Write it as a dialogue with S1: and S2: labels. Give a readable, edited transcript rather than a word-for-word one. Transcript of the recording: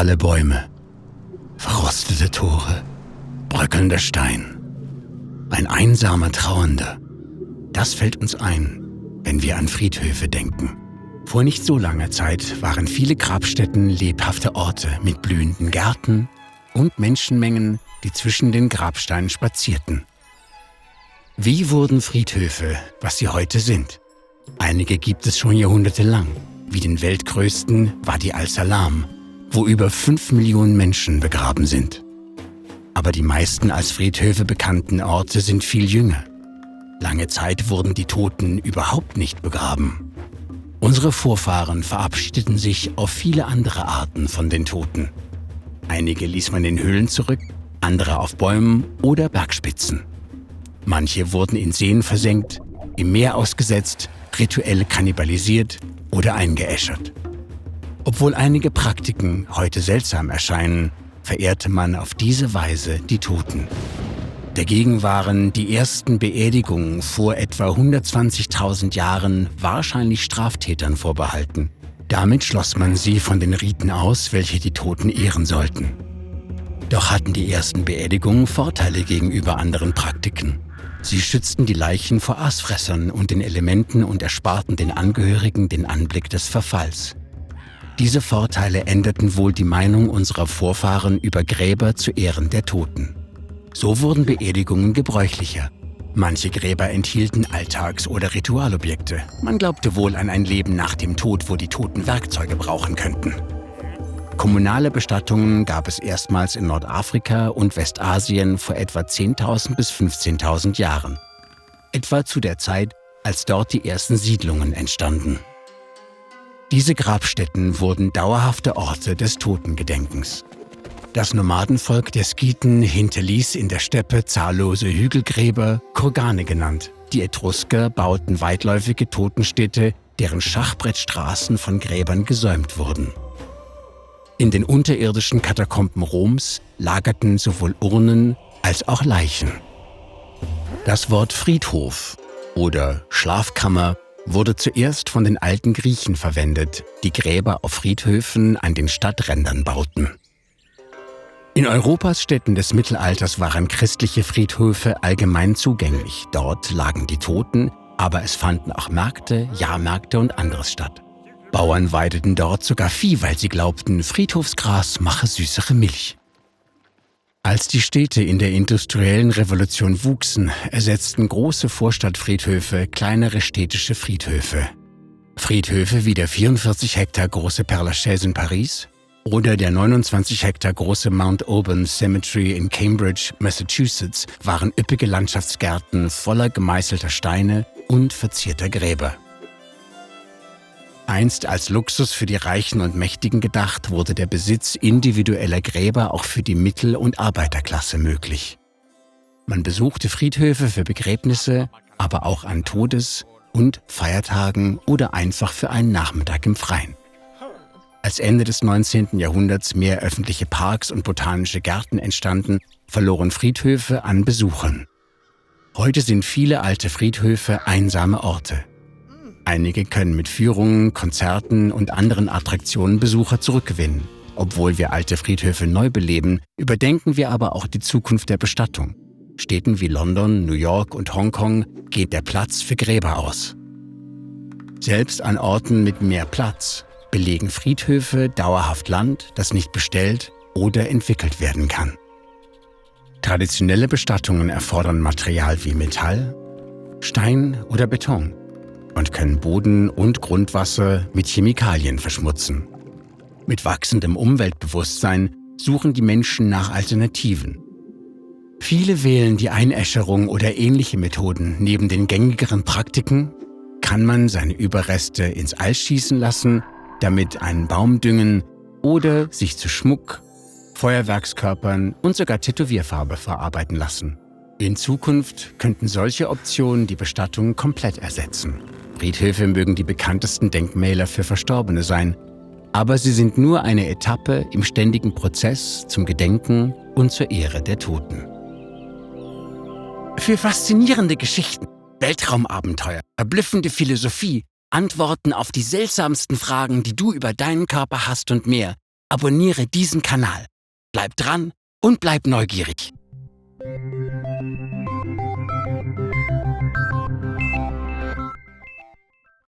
S1: Kahle Bäume, verrostete Tore, bröckelnder Stein. Ein einsamer Trauernder. Das fällt uns ein, wenn wir an Friedhöfe denken. Vor nicht so langer Zeit waren viele Grabstätten lebhafte Orte mit blühenden Gärten und Menschenmengen, die zwischen den Grabsteinen spazierten. Wie wurden Friedhöfe, was sie heute sind? Einige gibt es schon jahrhundertelang, wie den weltgrößten Wadi al-Salam, wo über 5 Millionen Menschen begraben sind. Aber die meisten als Friedhöfe bekannten Orte sind viel jünger. Lange Zeit wurden die Toten überhaupt nicht begraben. Unsere Vorfahren verabschiedeten sich auf viele andere Arten von den Toten. Einige ließ man in Höhlen zurück, andere auf Bäumen oder Bergspitzen. Manche wurden in Seen versenkt, im Meer ausgesetzt, rituell kannibalisiert oder eingeäschert. Obwohl einige Praktiken heute seltsam erscheinen, verehrte man auf diese Weise die Toten. Dagegen waren die ersten Beerdigungen vor etwa 120.000 Jahren wahrscheinlich Straftätern vorbehalten. Damit schloss man sie von den Riten aus, welche die Toten ehren sollten. Doch hatten die ersten Beerdigungen Vorteile gegenüber anderen Praktiken. Sie schützten die Leichen vor Aasfressern und den Elementen und ersparten den Angehörigen den Anblick des Verfalls. Diese Vorteile änderten wohl die Meinung unserer Vorfahren über Gräber zu Ehren der Toten. So wurden Beerdigungen gebräuchlicher. Manche Gräber enthielten Alltags- oder Ritualobjekte. Man glaubte wohl an ein Leben nach dem Tod, wo die Toten Werkzeuge brauchen könnten. Kommunale Bestattungen gab es erstmals in Nordafrika und Westasien vor etwa 10.000 bis 15.000 Jahren. Etwa zu der Zeit, als dort die ersten Siedlungen entstanden. Diese Grabstätten wurden dauerhafte Orte des Totengedenkens. Das Nomadenvolk der Skiten hinterließ in der Steppe zahllose Hügelgräber, Kurgane genannt. Die Etrusker bauten weitläufige Totenstädte, deren Schachbrettstraßen von Gräbern gesäumt wurden. In den unterirdischen Katakomben Roms lagerten sowohl Urnen als auch Leichen. Das Wort Friedhof oder Schlafkammer wurde zuerst von den alten Griechen verwendet, die Gräber auf Friedhöfen an den Stadträndern bauten. In Europas Städten des Mittelalters waren christliche Friedhöfe allgemein zugänglich. Dort lagen die Toten, aber es fanden auch Märkte, Jahrmärkte und anderes statt. Bauern weideten dort sogar Vieh, weil sie glaubten, Friedhofsgras mache süßere Milch. Als die Städte in der industriellen Revolution wuchsen, ersetzten große Vorstadtfriedhöfe kleinere städtische Friedhöfe. Friedhöfe wie der 44 Hektar große Père-Lachaise in Paris oder der 29 Hektar große Mount Auburn Cemetery in Cambridge, Massachusetts, waren üppige Landschaftsgärten voller gemeißelter Steine und verzierter Gräber. Einst als Luxus für die Reichen und Mächtigen gedacht, wurde der Besitz individueller Gräber auch für die Mittel- und Arbeiterklasse möglich. Man besuchte Friedhöfe für Begräbnisse, aber auch an Todes- und Feiertagen oder einfach für einen Nachmittag im Freien. Als Ende des 19. Jahrhunderts mehr öffentliche Parks und botanische Gärten entstanden, verloren Friedhöfe an Besuchern. Heute sind viele alte Friedhöfe einsame Orte. Einige können mit Führungen, Konzerten und anderen Attraktionen Besucher zurückgewinnen. Obwohl wir alte Friedhöfe neu beleben, überdenken wir aber auch die Zukunft der Bestattung. Städten wie London, New York und Hongkong geht der Platz für Gräber aus. Selbst an Orten mit mehr Platz belegen Friedhöfe dauerhaft Land, das nicht bestellt oder entwickelt werden kann. Traditionelle Bestattungen erfordern Material wie Metall, Stein oder Beton und können Boden und Grundwasser mit Chemikalien verschmutzen. Mit wachsendem Umweltbewusstsein suchen die Menschen nach Alternativen. Viele wählen die Einäscherung oder ähnliche Methoden. Neben den gängigeren Praktiken kann man seine Überreste ins All schießen lassen, damit einen Baum düngen oder sich zu Schmuck, Feuerwerkskörpern und sogar Tätowierfarbe verarbeiten lassen. In Zukunft könnten solche Optionen die Bestattung komplett ersetzen. Friedhöfe mögen die bekanntesten Denkmäler für Verstorbene sein, aber sie sind nur eine Etappe im ständigen Prozess zum Gedenken und zur Ehre der Toten. Für faszinierende Geschichten, Weltraumabenteuer, verblüffende Philosophie, Antworten auf die seltsamsten Fragen, die du über deinen Körper hast und mehr, abonniere diesen Kanal. Bleib dran und bleib neugierig.